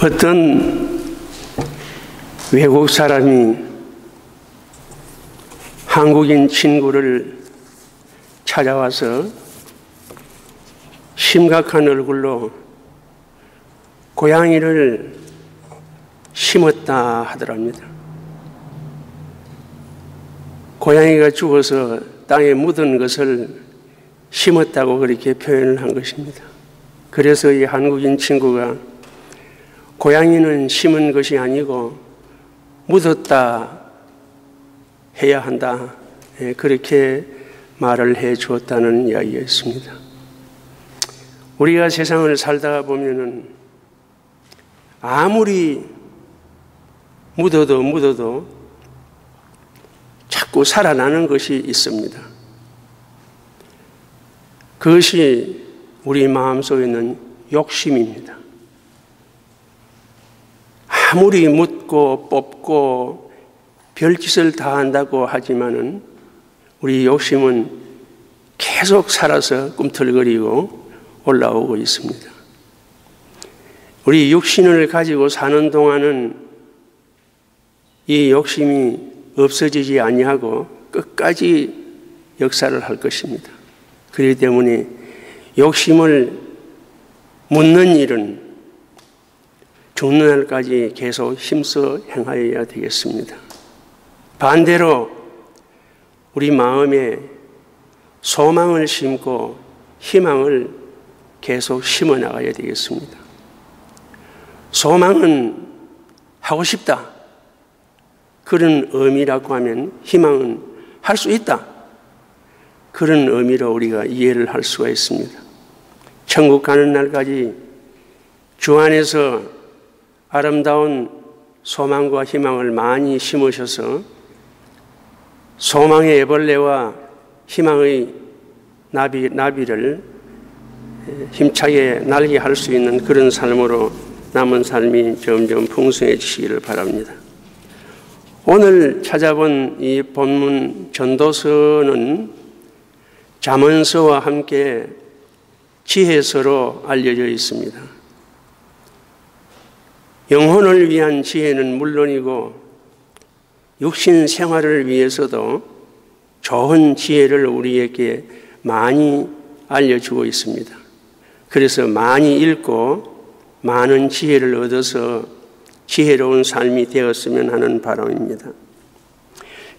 어떤 외국 사람이 한국인 친구를 찾아와서 심각한 얼굴로 고양이를 심었다 하더랍니다. 고양이가 죽어서 땅에 묻은 것을 심었다고 그렇게 표현을 한 것입니다. 그래서 이 한국인 친구가 고양이는 심은 것이 아니고 묻었다 해야 한다, 그렇게 말을 해 주었다는 이야기였습니다. 우리가 세상을 살다가 보면은 아무리 묻어도 자꾸 살아나는 것이 있습니다. 그것이 우리 마음속에 있는 욕심입니다. 아무리 묻고 뽑고 별짓을 다 한다고 하지만은 우리 욕심은 계속 살아서 꿈틀거리고 올라오고 있습니다. 우리 육신을 가지고 사는 동안은 이 욕심이 없어지지 아니하고 끝까지 역사를 할 것입니다. 그렇기 때문에 욕심을 묻는 일은 죽는 날까지 계속 힘써 행하여야 되겠습니다. 반대로 우리 마음에 소망을 심고 희망을 계속 심어 나가야 되겠습니다. 소망은 하고 싶다, 그런 의미라고 하면 희망은 할 수 있다, 그런 의미로 우리가 이해를 할 수가 있습니다. 천국 가는 날까지 주 안에서 아름다운 소망과 희망을 많이 심으셔서 소망의 애벌레와 희망의 나비를 힘차게 날게 할 수 있는 그런 삶으로 남은 삶이 점점 풍성해지시기를 바랍니다. 오늘 찾아본 이 본문 전도서는 잠언서와 함께 지혜서로 알려져 있습니다. 영혼을 위한 지혜는 물론이고 육신 생활을 위해서도 좋은 지혜를 우리에게 많이 알려주고 있습니다. 그래서 많이 읽고 많은 지혜를 얻어서 지혜로운 삶이 되었으면 하는 바람입니다.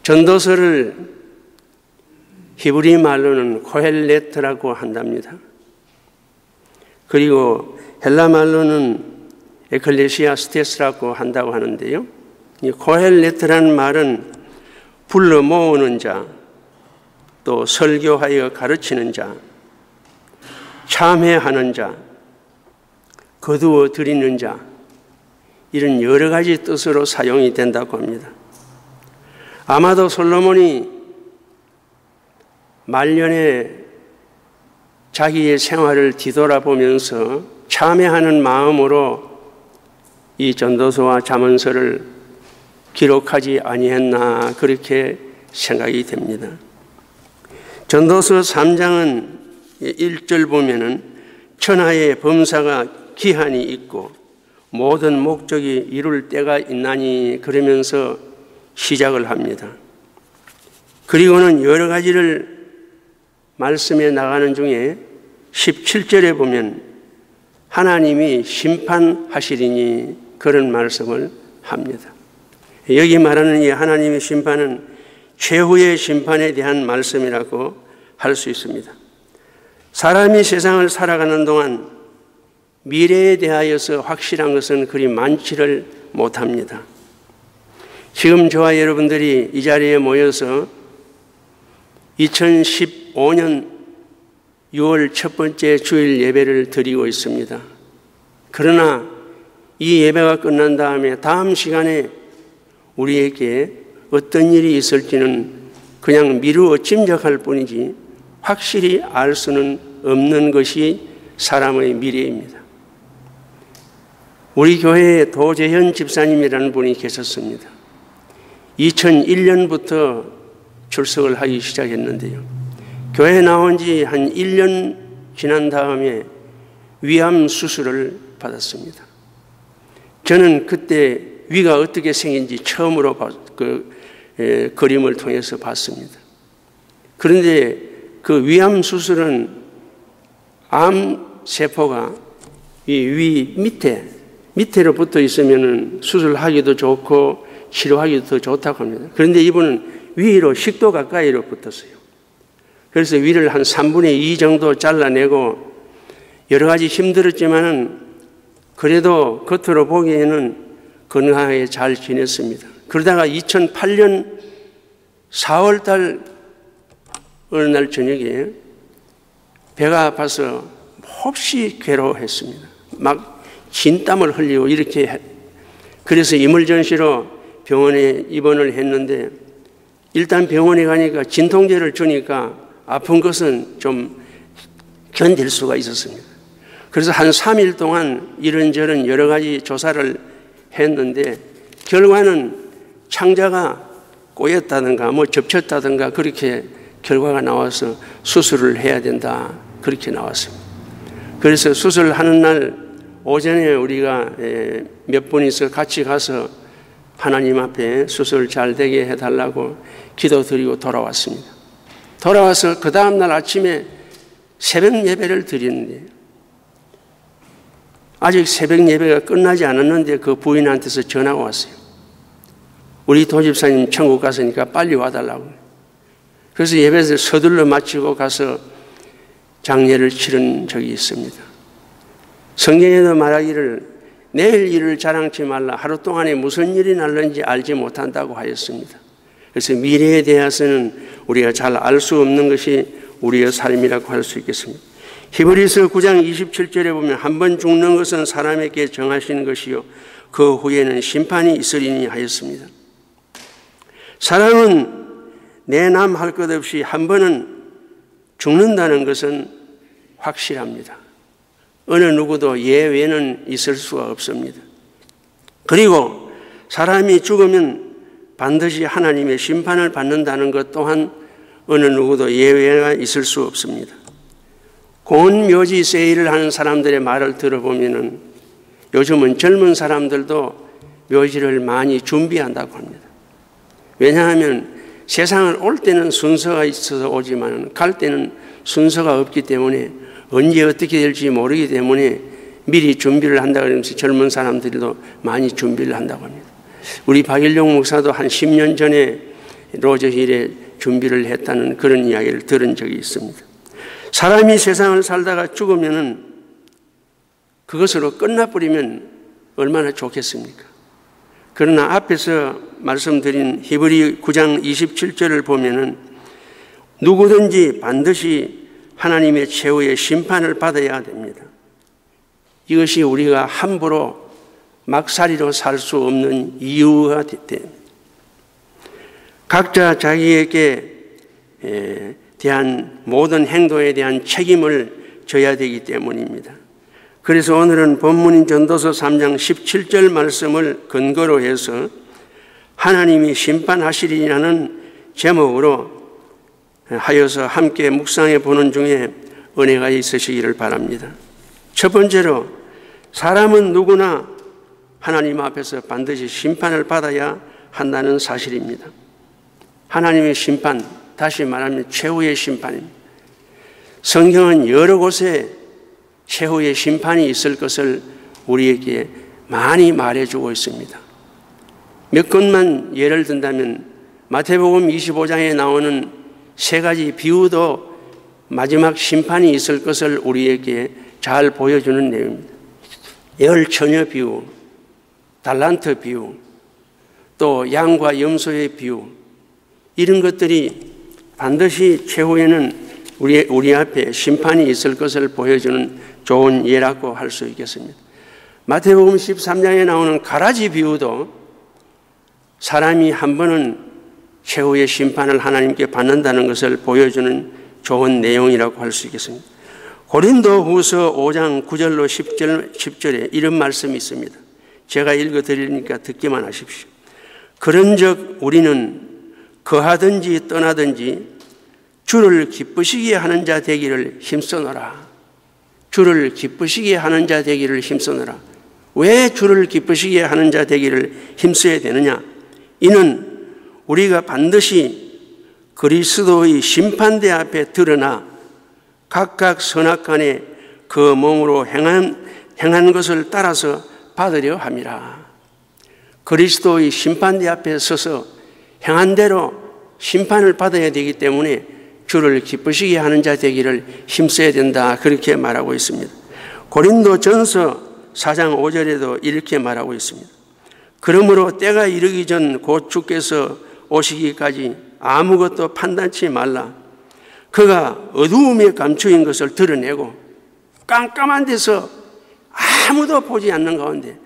전도서를 히브리 말로는 코헬레트라고 한답니다. 그리고 헬라 말로는 에클레시아스테스라고 한다고 하는데요. 이 코헬레트라는 말은 불러 모으는 자, 또 설교하여 가르치는 자, 참회하는 자, 거두어 드리는 자, 이런 여러 가지 뜻으로 사용이 된다고 합니다. 아마도 솔로몬이 말년에 자기의 생활을 뒤돌아보면서 참회하는 마음으로 이 전도서와 잠언서를 기록하지 아니했나, 그렇게 생각이 됩니다. 전도서 3장은 1절 보면은 천하의 범사가 기한이 있고 모든 목적이 이룰 때가 있나니, 그러면서 시작을 합니다. 그리고는 여러 가지를 말씀해 나가는 중에 17절에 보면 하나님이 심판하시리니, 그런 말씀을 합니다. 여기 말하는 이 하나님의 심판은 최후의 심판에 대한 말씀이라고 할 수 있습니다. 사람이 세상을 살아가는 동안 미래에 대하여서 확실한 것은 그리 많지를 못합니다. 지금 저와 여러분들이 이 자리에 모여서 2015년 6월 첫 번째 주일 예배를 드리고 있습니다. 그러나 이 예배가 끝난 다음에 다음 시간에 우리에게 어떤 일이 있을지는 그냥 미루어 짐작할 뿐이지 확실히 알 수는 없는 것이 사람의 미래입니다. 우리 교회에 도재현 집사님이라는 분이 계셨습니다. 2001년부터 출석을 하기 시작했는데요. 교회에 나온 지 한 1년 지난 다음에 위암 수술을 받았습니다. 저는 그때 위가 어떻게 생긴지 처음으로 그림을 통해서 봤습니다. 그런데 그 위암 수술은 암세포가 이 위 밑에로 붙어 있으면 수술하기도 좋고 치료하기도 더 좋다고 합니다. 그런데 이분은 위로 식도 가까이로 붙었어요. 그래서 위를 한 3분의 2 정도 잘라내고 여러 가지 힘들었지만은 그래도 겉으로 보기에는 건강하게 잘 지냈습니다. 그러다가 2008년 4월 달 어느 날 저녁에 배가 아파서 몹시 괴로워했습니다. 막 진땀을 흘리고 이렇게 그래서 이물전시로 병원에 입원을 했는데 일단 병원에 가니까 진통제를 주니까 아픈 것은 좀 견딜 수가 있었습니다. 그래서 한 3일 동안 이런저런 여러 가지 조사를 했는데 결과는 창자가 꼬였다든가 뭐 접혔다든가 그렇게 결과가 나와서 수술을 해야 된다 그렇게 나왔습니다. 그래서 수술하는 날 오전에 우리가 몇 분이서 같이 가서 하나님 앞에 수술 잘 되게 해달라고 기도드리고 돌아왔습니다. 돌아와서 그 다음날 아침에 새벽 예배를 드리는데 아직 새벽 예배가 끝나지 않았는데 그 부인한테서 전화가 왔어요. 우리 도집사님 천국 갔으니까 빨리 와달라고. 그래서 예배를 서둘러 마치고 가서 장례를 치른 적이 있습니다. 성경에도 말하기를 내일 일을 자랑치 말라 하루 동안에 무슨 일이 날는지 알지 못한다고 하였습니다. 그래서 미래에 대해서는 우리가 잘 알 수 없는 것이 우리의 삶이라고 할 수 있겠습니다. 히브리서 9장 27절에 보면 한 번 죽는 것은 사람에게 정하신 것이요 그 후에는 심판이 있으리니 하였습니다. 사람은 내남 할 것 없이 한 번은 죽는다는 것은 확실합니다. 어느 누구도 예외는 있을 수가 없습니다. 그리고 사람이 죽으면 반드시 하나님의 심판을 받는다는 것 또한 어느 누구도 예외가 있을 수 없습니다. 공원묘지 세일을 하는 사람들의 말을 들어보면 요즘은 젊은 사람들도 묘지를 많이 준비한다고 합니다. 왜냐하면 세상을 올 때는 순서가 있어서 오지만 갈 때는 순서가 없기 때문에 언제 어떻게 될지 모르기 때문에 미리 준비를 한다고 하면서 젊은 사람들도 많이 준비를 한다고 합니다. 우리 박일용 목사도 한 10년 전에 로저힐에 준비를 했다는 그런 이야기를 들은 적이 있습니다. 사람이 세상을 살다가 죽으면은 그것으로 끝나버리면 얼마나 좋겠습니까? 그러나 앞에서 말씀드린 히브리 9장 27절을 보면은 누구든지 반드시 하나님의 최후의 심판을 받아야 됩니다. 이것이 우리가 함부로 막살이로 살 수 없는 이유가 됩니다. 각자 자기에게 대한 모든 행동에 대한 책임을 져야 되기 때문입니다. 그래서 오늘은 본문인 전도서 3장 17절 말씀을 근거로 해서 하나님이 심판하시리라는 제목으로 하여서 함께 묵상해 보는 중에 은혜가 있으시기를 바랍니다. 첫 번째로 사람은 누구나 하나님 앞에서 반드시 심판을 받아야 한다는 사실입니다. 하나님의 심판, 다시 말하면 최후의 심판입니다. 성경은 여러 곳에 최후의 심판이 있을 것을 우리에게 많이 말해주고 있습니다. 몇 것만 예를 든다면 마태복음 25장에 나오는 세 가지 비유도 마지막 심판이 있을 것을 우리에게 잘 보여주는 내용입니다. 열처녀 비유, 달란트 비유, 또 양과 염소의 비유, 이런 것들이 반드시 최후에는 우리 앞에 심판이 있을 것을 보여주는 좋은 예라고 할 수 있겠습니다. 마태복음 13장에 나오는 가라지 비유도 사람이 한 번은 최후의 심판을 하나님께 받는다는 것을 보여주는 좋은 내용이라고 할 수 있겠습니다. 고린도후서 5장 9절로 10절에 이런 말씀이 있습니다. 제가 읽어드리니까 듣기만 하십시오. 그런즉 우리는 거하든지 떠나든지 주를 기쁘시게 하는 자 되기를 힘써노라. 주를 기쁘시게 하는 자 되기를 힘써노라. 왜 주를 기쁘시게 하는 자 되기를 힘써야 되느냐? 이는 우리가 반드시 그리스도의 심판대 앞에 드러나 각각 선악간에 그 몸으로 행한 것을 따라서 받으려 함이라. 그리스도의 심판대 앞에 서서 행한 대로 심판을 받아야 되기 때문에 주를 기쁘시게 하는 자 되기를 힘써야 된다. 그렇게 말하고 있습니다. 고린도전서 4장 5절에도 이렇게 말하고 있습니다. 그러므로 때가 이르기 전 곧 주께서 오시기까지 아무것도 판단치 말라. 그가 어두움에 감추인 것을 드러내고 깜깜한 데서 아무도 보지 않는 가운데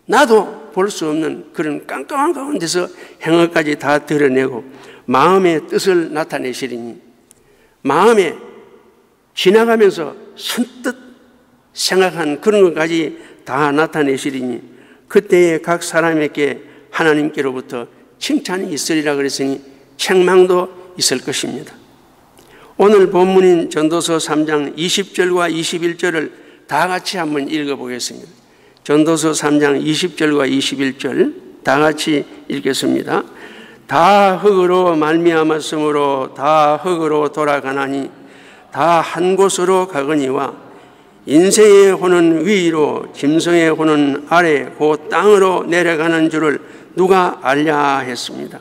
나도 볼 수 없는 그런 깜깜한 가운데서 행악까지 다 드러내고 마음의 뜻을 나타내시리니, 마음에 지나가면서 선뜻 생각한 그런 것까지 다 나타내시리니 그때에 각 사람에게 하나님께로부터 칭찬이 있으리라 그랬으니 책망도 있을 것입니다. 오늘 본문인 전도서 3장 20절과 21절을 다 같이 한번 읽어보겠습니다. 전도서 3장 20절과 21절 다 같이 읽겠습니다. 다 흙으로 말미암았으므로 다 흙으로 돌아가나니 다 한 곳으로 가거니와 인생의 혼은 위로 짐승의 혼은 아래 곧 땅으로 내려가는 줄을 누가 알랴 했습니다.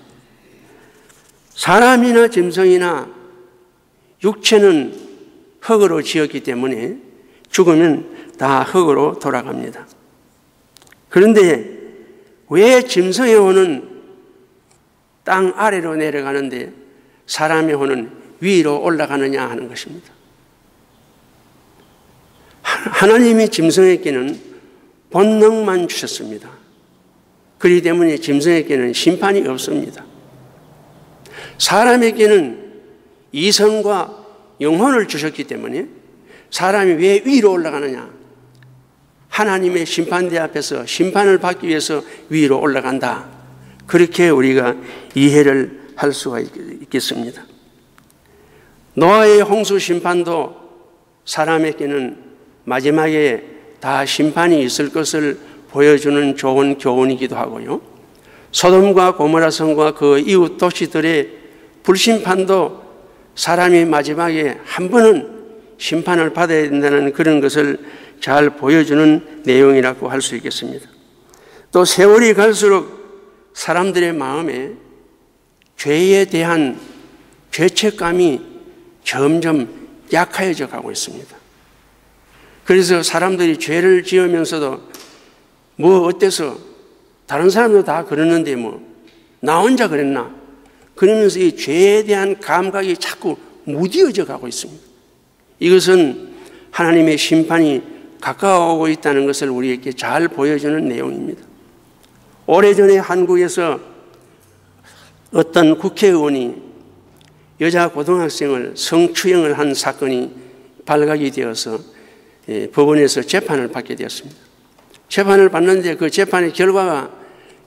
사람이나 짐승이나 육체는 흙으로 지었기 때문에 죽으면 다 흙으로 돌아갑니다. 그런데 왜 짐승의 혼은 땅 아래로 내려가는데 사람의 혼은 위로 올라가느냐 하는 것입니다. 하나님이 짐승에게는 본능만 주셨습니다. 그렇기 때문에 짐승에게는 심판이 없습니다. 사람에게는 이성과 영혼을 주셨기 때문에 사람이 왜 위로 올라가느냐? 하나님의 심판대 앞에서 심판을 받기 위해서 위로 올라간다. 그렇게 우리가 이해를 할 수가 있겠습니다. 노아의 홍수 심판도 사람에게는 마지막에 다 심판이 있을 것을 보여주는 좋은 교훈이기도 하고요. 소돔과 고모라 성과 그 이웃 도시들의 불심판도 사람이 마지막에 한 번은 심판을 받아야 된다는 그런 것을 잘 보여주는 내용이라고 할 수 있겠습니다. 또 세월이 갈수록 사람들의 마음에 죄에 대한 죄책감이 점점 약해져 가고 있습니다. 그래서 사람들이 죄를 지으면서도 뭐 어때서 다른 사람도 다 그러는데 뭐 나 혼자 그랬나? 그러면서 이 죄에 대한 감각이 자꾸 무뎌져 가고 있습니다. 이것은 하나님의 심판이 가까워오고 있다는 것을 우리에게 잘 보여주는 내용입니다. 오래전에 한국에서 어떤 국회의원이 여자 고등학생을 성추행을 한 사건이 발각이 되어서 법원에서 재판을 받게 되었습니다. 재판을 받는데 그 재판의 결과가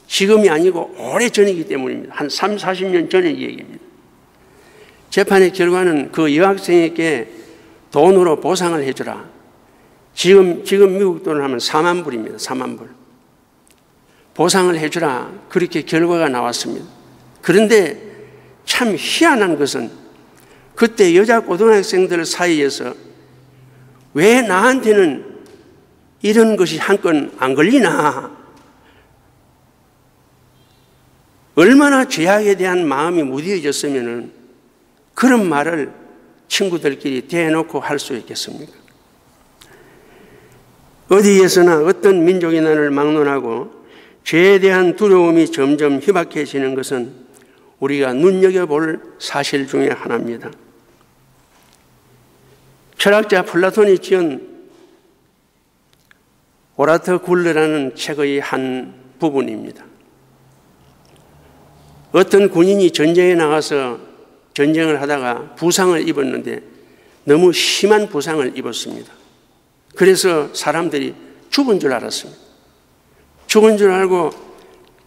지금이 아니고 오래전이기 때문입니다. 한 30, 40년 전의 얘기입니다. 재판의 결과는 그 여학생에게 돈으로 보상을 해주라. 지금 미국 돈을 하면 4만 불입니다. 4만 불. 보상을 해주라. 그렇게 결과가 나왔습니다. 그런데 참 희한한 것은 그때 여자 고등학생들 사이에서 왜 나한테는 이런 것이 한 건 안 걸리나? 얼마나 죄악에 대한 마음이 무뎌졌으면 그런 말을 친구들끼리 대놓고 할 수 있겠습니까? 어디에서나 어떤 민족이나를 막론하고 죄에 대한 두려움이 점점 희박해지는 것은 우리가 눈여겨볼 사실 중에 하나입니다. 철학자 플라톤이 지은 오라터 굴레라는 책의 한 부분입니다. 어떤 군인이 전쟁에 나가서 전쟁을 하다가 부상을 입었는데 너무 심한 부상을 입었습니다. 그래서 사람들이 죽은 줄 알았습니다. 죽은 줄 알고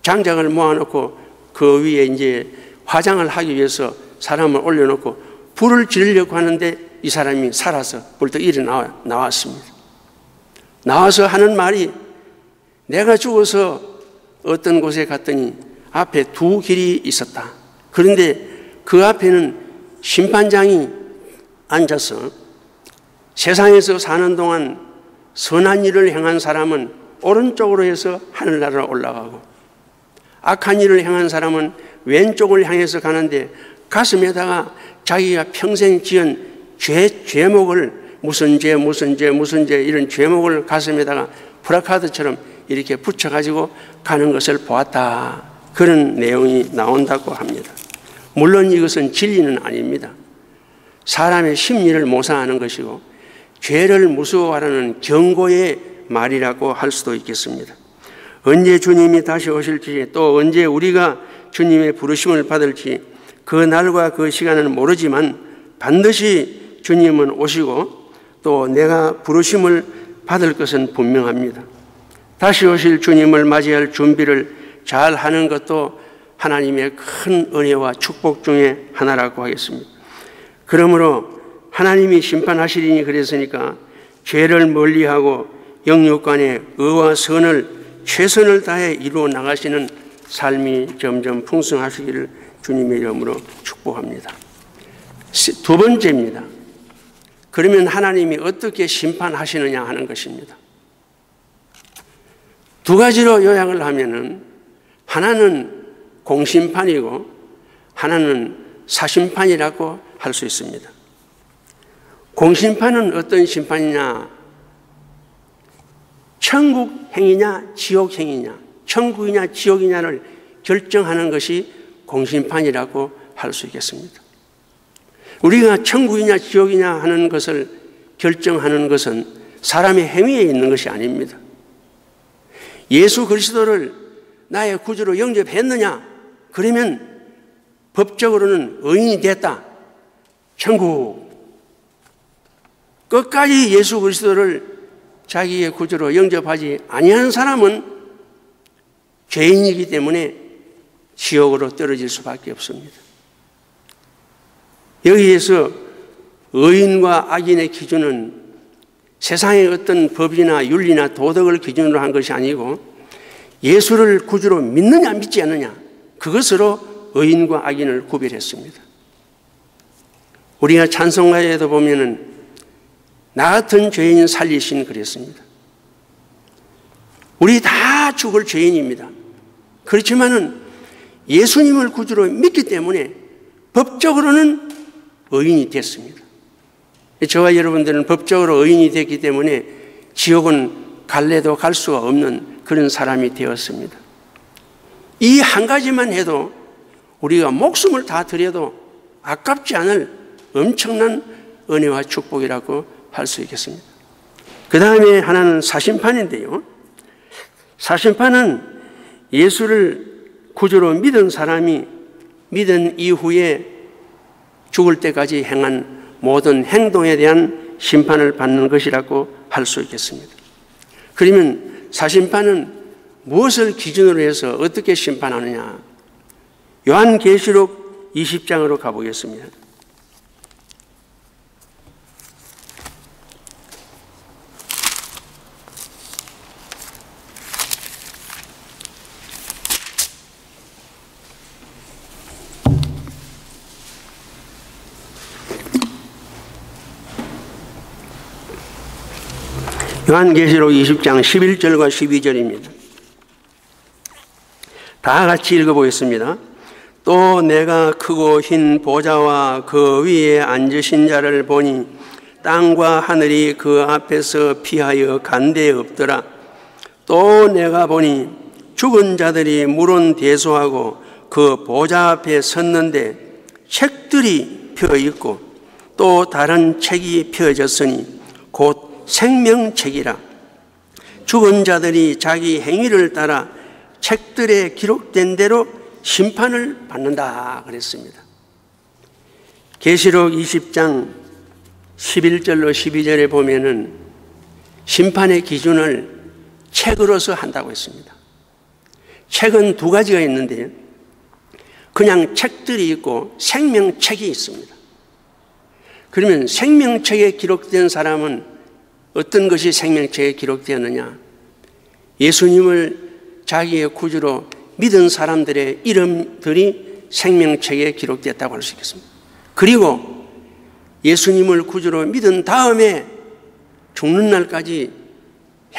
장작을 모아놓고 그 위에 이제 화장을 하기 위해서 사람을 올려놓고 불을 지르려고 하는데 이 사람이 살아서 벌떡 일어나왔습니다. 나와서 하는 말이 내가 죽어서 어떤 곳에 갔더니 앞에 두 길이 있었다. 그런데 그 앞에는 심판장이 앉아서 세상에서 사는 동안 선한 일을 행한 사람은 오른쪽으로 해서 하늘나라로 올라가고 악한 일을 행한 사람은 왼쪽을 향해서 가는데 가슴에다가 자기가 평생 지은 죄목을 무슨 죄 이런 죄목을 가슴에다가 플래카드처럼 이렇게 붙여가지고 가는 것을 보았다. 그런 내용이 나온다고 합니다. 물론 이것은 진리는 아닙니다. 사람의 심리를 모사하는 것이고 죄를 무서워하라는 경고의 말이라고 할 수도 있겠습니다. 언제 주님이 다시 오실지 또 언제 우리가 주님의 부르심을 받을지 그 날과 그 시간은 모르지만 반드시 주님은 오시고 또 내가 부르심을 받을 것은 분명합니다. 다시 오실 주님을 맞이할 준비를 잘 하는 것도 하나님의 큰 은혜와 축복 중에 하나라고 하겠습니다. 그러므로 하나님이 심판하시리니 그랬으니까 죄를 멀리하고 영육간의 의와 선을 최선을 다해 이루어 나가시는 삶이 점점 풍성하시기를 주님의 이름으로 축복합니다. 두 번째입니다. 그러면 하나님이 어떻게 심판하시느냐 하는 것입니다. 두 가지로 요약을 하면은 하나는 공심판이고 하나는 사심판이라고 할 수 있습니다. 공심판은 어떤 심판이냐? 천국 행이냐 지옥 행이냐, 천국이냐 지옥이냐를 결정하는 것이 공심판이라고 할 수 있겠습니다. 우리가 천국이냐 지옥이냐 하는 것을 결정하는 것은 사람의 행위에 있는 것이 아닙니다. 예수 그리스도를 나의 구주로 영접했느냐? 그러면 법적으로는 의인이 됐다. 천국. 끝까지 예수 그리스도를 자기의 구주로 영접하지 아니하는 사람은 죄인이기 때문에 지옥으로 떨어질 수밖에 없습니다. 여기에서 의인과 악인의 기준은 세상의 어떤 법이나 윤리나 도덕을 기준으로 한 것이 아니고 예수를 구주로 믿느냐 믿지 않느냐, 그것으로 의인과 악인을 구별했습니다. 우리가 찬송가에도 보면은 나 같은 죄인 살리신 그랬습니다. 우리 다 죽을 죄인입니다. 그렇지만은 예수님을 구주로 믿기 때문에 법적으로는 의인이 됐습니다. 저와 여러분들은 법적으로 의인이 됐기 때문에 지옥은 갈래도 갈 수가 없는 그런 사람이 되었습니다. 이 한 가지만 해도 우리가 목숨을 다 드려도 아깝지 않을 엄청난 은혜와 축복이라고 할 수 있겠습니다. 그 다음에 하나는 사심판인데요. 사심판은 예수를 구주로 믿은 사람이 믿은 이후에 죽을 때까지 행한 모든 행동에 대한 심판을 받는 것이라고 할 수 있겠습니다. 그러면 사심판은 무엇을 기준으로 해서 어떻게 심판하느냐? 요한계시록 20장으로 가보겠습니다. 요한계시록 20장 11절과 12절입니다. 다 같이 읽어보겠습니다. 또 내가 크고 흰 보좌와 그 위에 앉으신 자를 보니 땅과 하늘이 그 앞에서 피하여 간 데 없더라. 또 내가 보니 죽은 자들이 물은 대소하고 그 보좌 앞에 섰는데 책들이 펴 있고 또 다른 책이 펴졌으니 곧 생명책이라. 죽은 자들이 자기 행위를 따라 책들에 기록된 대로 심판을 받는다 그랬습니다. 계시록 20장 11절로 12절에 보면은 심판의 기준을 책으로서 한다고 했습니다. 책은 두 가지가 있는데 그냥 책들이 있고 생명책이 있습니다. 그러면 생명책에 기록된 사람은 어떤 것이 생명책에 기록되었느냐? 예수님을 자기의 구주로 믿은 사람들의 이름들이 생명책에 기록됐다고 할 수 있겠습니다. 그리고 예수님을 구주로 믿은 다음에 죽는 날까지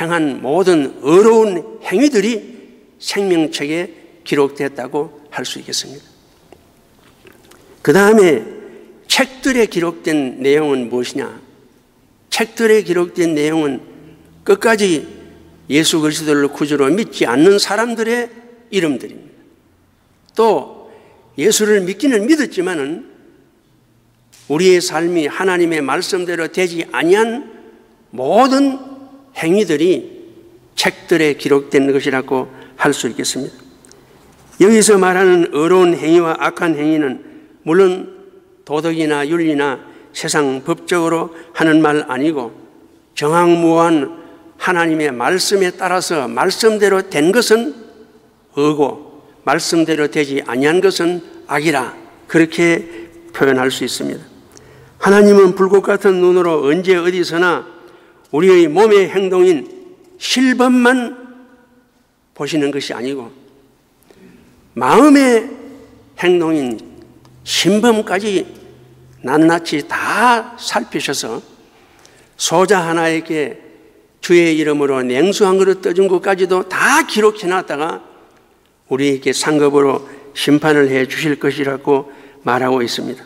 행한 모든 어려운 행위들이 생명책에 기록됐다고 할 수 있겠습니다. 그 다음에 책들에 기록된 내용은 무엇이냐? 책들에 기록된 내용은 끝까지 예수 그리스도를 구주로 믿지 않는 사람들의 이름들입니다. 또 예수를 믿기는 믿었지만은 우리의 삶이 하나님의 말씀대로 되지 아니한 모든 행위들이 책들에 기록된 것이라고 할 수 있겠습니다. 여기서 말하는 어려운 행위와 악한 행위는 물론 도덕이나 윤리나 세상 법적으로 하는 말 아니고 정황무한 하나님의 말씀에 따라서 말씀대로 된 것은 의고 말씀대로 되지 아니한 것은 악이라 그렇게 표현할 수 있습니다. 하나님은 불꽃 같은 눈으로 언제 어디서나 우리의 몸의 행동인 실범만 보시는 것이 아니고 마음의 행동인 신범까지 낱낱이 다 살피셔서 소자 하나에게 주의 이름으로 냉수 한 그릇 떠준 것까지도 다 기록해 놨다가 우리에게 상급으로 심판을 해 주실 것이라고 말하고 있습니다.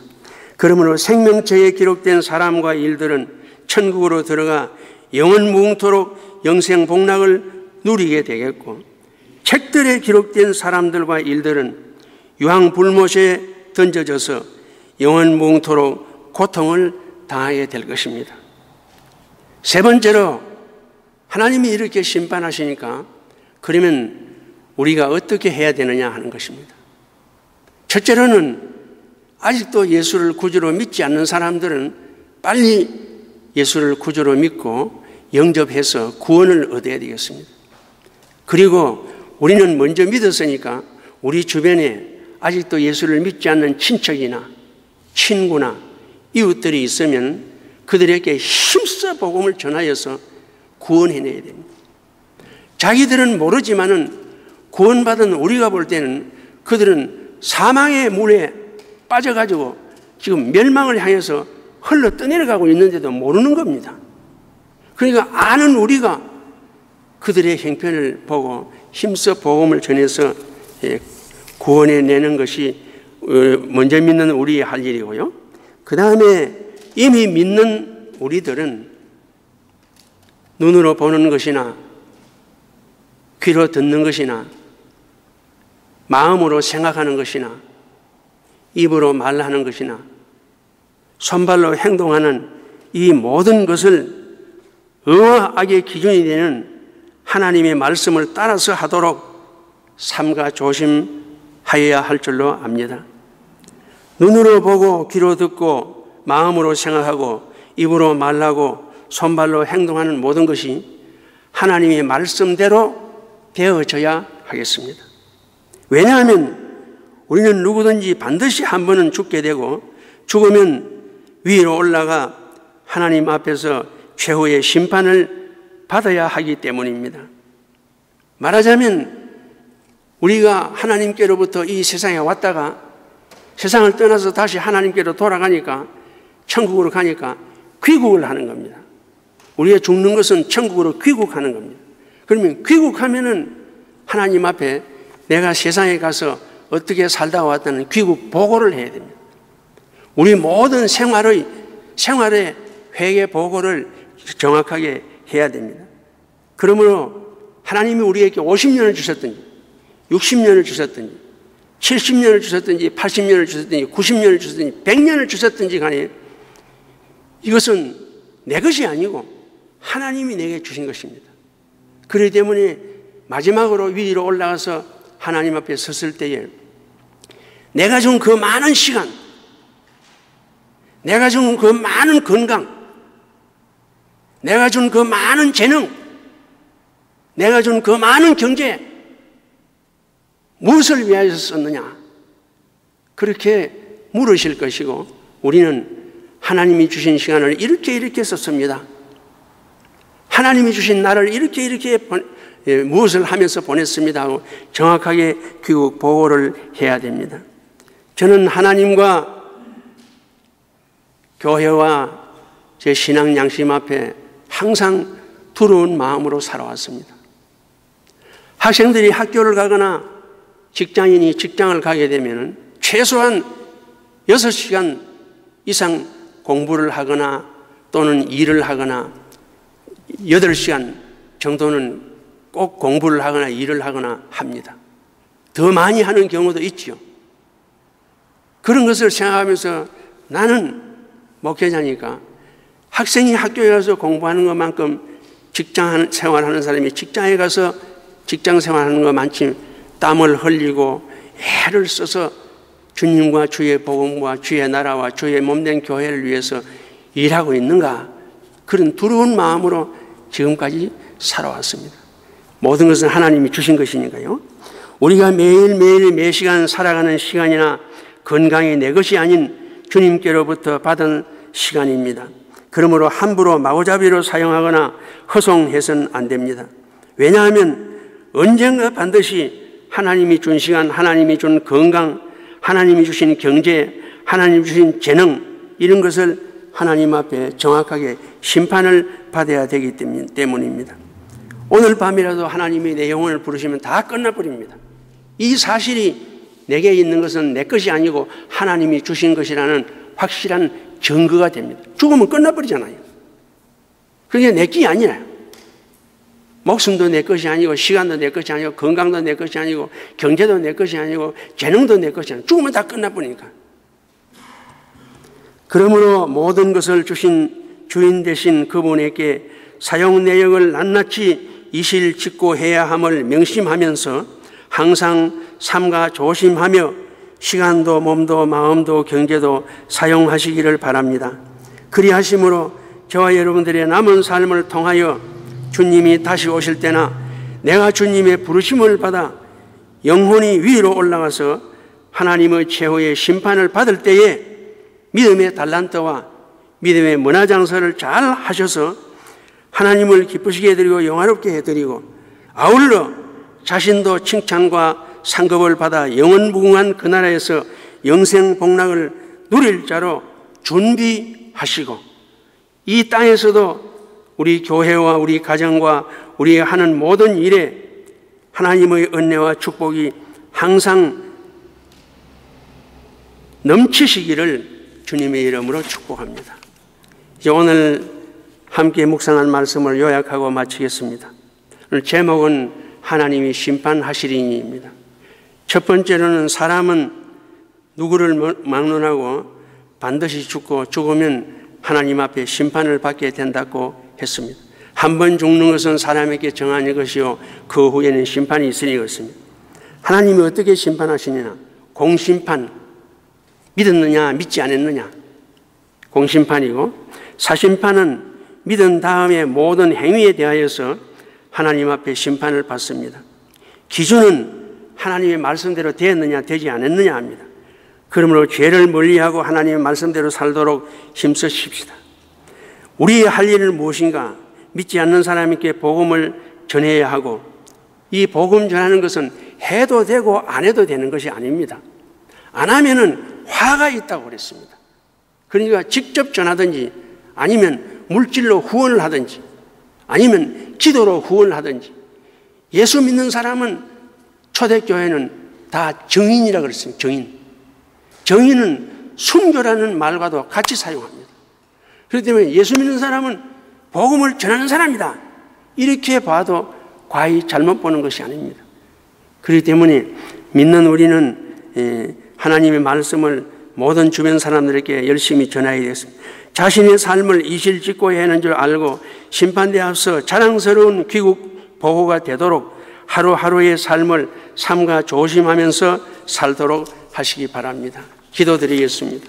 그러므로 생명책에 기록된 사람과 일들은 천국으로 들어가 영원 무궁토록 영생 복락을 누리게 되겠고, 책들에 기록된 사람들과 일들은 유황 불못에 던져져서 영원 무궁토록 고통을 당하게 될 것입니다. 세 번째로 하나님이 이렇게 심판하시니까 그러면 우리가 어떻게 해야 되느냐 하는 것입니다. 첫째로는 아직도 예수를 구주로 믿지 않는 사람들은 빨리 예수를 구주로 믿고 영접해서 구원을 얻어야 되겠습니다. 그리고 우리는 먼저 믿었으니까 우리 주변에 아직도 예수를 믿지 않는 친척이나 친구나 이웃들이 있으면 그들에게 힘써 복음을 전하여서 구원해내야 됩니다. 자기들은 모르지만은 구원받은 우리가 볼 때는 그들은 사망의 물에 빠져가지고 지금 멸망을 향해서 흘러 떠내려가고 있는데도 모르는 겁니다. 그러니까 아는 우리가 그들의 형편을 보고 힘써 복음을 전해서 구원해내는 것이 먼저 믿는 우리의 할 일이고요. 그 다음에 이미 믿는 우리들은 눈으로 보는 것이나 귀로 듣는 것이나 마음으로 생각하는 것이나 입으로 말하는 것이나 손발로 행동하는 이 모든 것을 의와 악의 기준이 되는 하나님의 말씀을 따라서 하도록 삼가 조심하여야 할 줄로 압니다. 눈으로 보고 귀로 듣고 마음으로 생각하고 입으로 말하고 손발로 행동하는 모든 것이 하나님의 말씀대로 되어져야 하겠습니다. 왜냐하면 우리는 누구든지 반드시 한 번은 죽게 되고 죽으면 위로 올라가 하나님 앞에서 최후의 심판을 받아야 하기 때문입니다. 말하자면 우리가 하나님께로부터 이 세상에 왔다가 세상을 떠나서 다시 하나님께로 돌아가니까 천국으로 가니까 귀국을 하는 겁니다. 우리가 죽는 것은 천국으로 귀국하는 겁니다. 그러면 귀국하면은 하나님 앞에 내가 세상에 가서 어떻게 살다 왔다는 귀국 보고를 해야 됩니다. 우리 모든 생활의 회개 보고를 정확하게 해야 됩니다. 그러므로 하나님이 우리에게 50년을 주셨든지 60년을 주셨든지 70년을 주셨든지 80년을 주셨든지 90년을 주셨든지 100년을 주셨든지 간에 이것은 내 것이 아니고 하나님이 내게 주신 것입니다. 그렇기 때문에 마지막으로 위로 올라가서 하나님 앞에 섰을 때에 내가 준 그 많은 시간, 내가 준 그 많은 건강, 내가 준 그 많은 재능, 내가 준 그 많은 경제 무엇을 위하여 썼느냐 그렇게 물으실 것이고 우리는 하나님이 주신 시간을 이렇게 썼습니다. 하나님이 주신 나를 이렇게 무엇을 하면서 보냈습니다 하고 정확하게 귀국 보고를 해야 됩니다. 저는 하나님과 교회와 제 신앙 양심 앞에 항상 두려운 마음으로 살아왔습니다. 학생들이 학교를 가거나 직장인이 직장을 가게 되면 최소한 6시간 이상 공부를 하거나 또는 일을 하거나 8시간 정도는 꼭 공부를 하거나 일을 하거나 합니다. 더 많이 하는 경우도 있죠. 그런 것을 생각하면서 나는 목회자니까 학생이 학교에 가서 공부하는 것만큼 직장 생활하는 사람이 직장에 가서 직장 생활하는 것만큼 땀을 흘리고 애를 써서 주님과 주의 복음과 주의 나라와 주의 몸된 교회를 위해서 일하고 있는가? 그런 두려운 마음으로 지금까지 살아왔습니다. 모든 것은 하나님이 주신 것이니까요. 우리가 매일매일 매시간 살아가는 시간이나 건강이 내 것이 아닌 주님께로부터 받은 시간입니다. 그러므로 함부로 마구잡이로 사용하거나 허송해서는 안 됩니다. 왜냐하면 언젠가 반드시 하나님이 준 시간, 하나님이 준 건강, 하나님이 주신 경제, 하나님이 주신 재능, 이런 것을 하나님 앞에 정확하게 심판을 받아야 되기 때문입니다. 오늘 밤이라도 하나님이 내 영혼을 부르시면 다 끝나버립니다. 이 사실이 내게 있는 것은 내 것이 아니고 하나님이 주신 것이라는 확실한 증거가 됩니다. 죽으면 끝나버리잖아요. 그게 내 것이 아니라 목숨도 내 것이 아니고 시간도 내 것이 아니고 건강도 내 것이 아니고 경제도 내 것이 아니고 재능도 내 것이 아니고 죽으면 다 끝나버리니까. 그러므로 모든 것을 주신 주인 되신 그분에게 사용 내역을 낱낱이 이실직고해야 함을 명심하면서 항상 삼가 조심하며 시간도 몸도 마음도 경제도 사용하시기를 바랍니다. 그리하심으로 저와 여러분들의 남은 삶을 통하여 주님이 다시 오실 때나 내가 주님의 부르심을 받아 영혼이 위로 올라가서 하나님의 최후의 심판을 받을 때에 믿음의 달란트와 믿음의 문화장서를 잘 하셔서 하나님을 기쁘시게 해드리고 영화롭게 해드리고 아울러 자신도 칭찬과 상급을 받아 영원무궁한 그 나라에서 영생 복락을 누릴 자로 준비하시고 이 땅에서도 우리 교회와 우리 가정과 우리가 하는 모든 일에 하나님의 은혜와 축복이 항상 넘치시기를 주님의 이름으로 축복합니다. 이제 오늘 함께 묵상한 말씀을 요약하고 마치겠습니다. 오늘 제목은 하나님이 심판하시리니입니다. 첫 번째로는 사람은 누구를 막론하고 반드시 죽고 죽으면 하나님 앞에 심판을 받게 된다고 했습니다. 한 번 죽는 것은 사람에게 정한 것이요 그 후에는 심판이 있으니 그렇습니다. 하나님이 어떻게 심판하시느냐? 공심판. 믿었느냐 믿지 않았느냐? 공심판이고 사심판은 믿은 다음에 모든 행위에 대하여서 하나님 앞에 심판을 받습니다. 기준은 하나님의 말씀대로 되었느냐 되지 않았느냐 합니다. 그러므로 죄를 멀리하고 하나님의 말씀대로 살도록 힘쓰십시다. 우리의 할 일은 무엇인가? 믿지 않는 사람에게 복음을 전해야 하고 이 복음 전하는 것은 해도 되고 안 해도 되는 것이 아닙니다. 안 하면은 화가 있다고 그랬습니다. 그러니까 직접 전하든지 아니면 물질로 후원을 하든지 아니면 기도로 후원을 하든지 예수 믿는 사람은 초대교회는 다 정인이라고 그랬습니다. 정인. 정인은 순교라는 말과도 같이 사용합니다. 그렇기 때문에 예수 믿는 사람은 복음을 전하는 사람이다. 이렇게 봐도 과히 잘못 보는 것이 아닙니다. 그렇기 때문에 믿는 우리는 하나님의 말씀을 모든 주변 사람들에게 열심히 전해야 되겠습니다. 자신의 삶을 이실직고해야 하는 줄 알고 심판대에 앞서 자랑스러운 귀국 보고가 되도록 하루하루의 삶을 삼가 조심하면서 살도록 하시기 바랍니다. 기도드리겠습니다.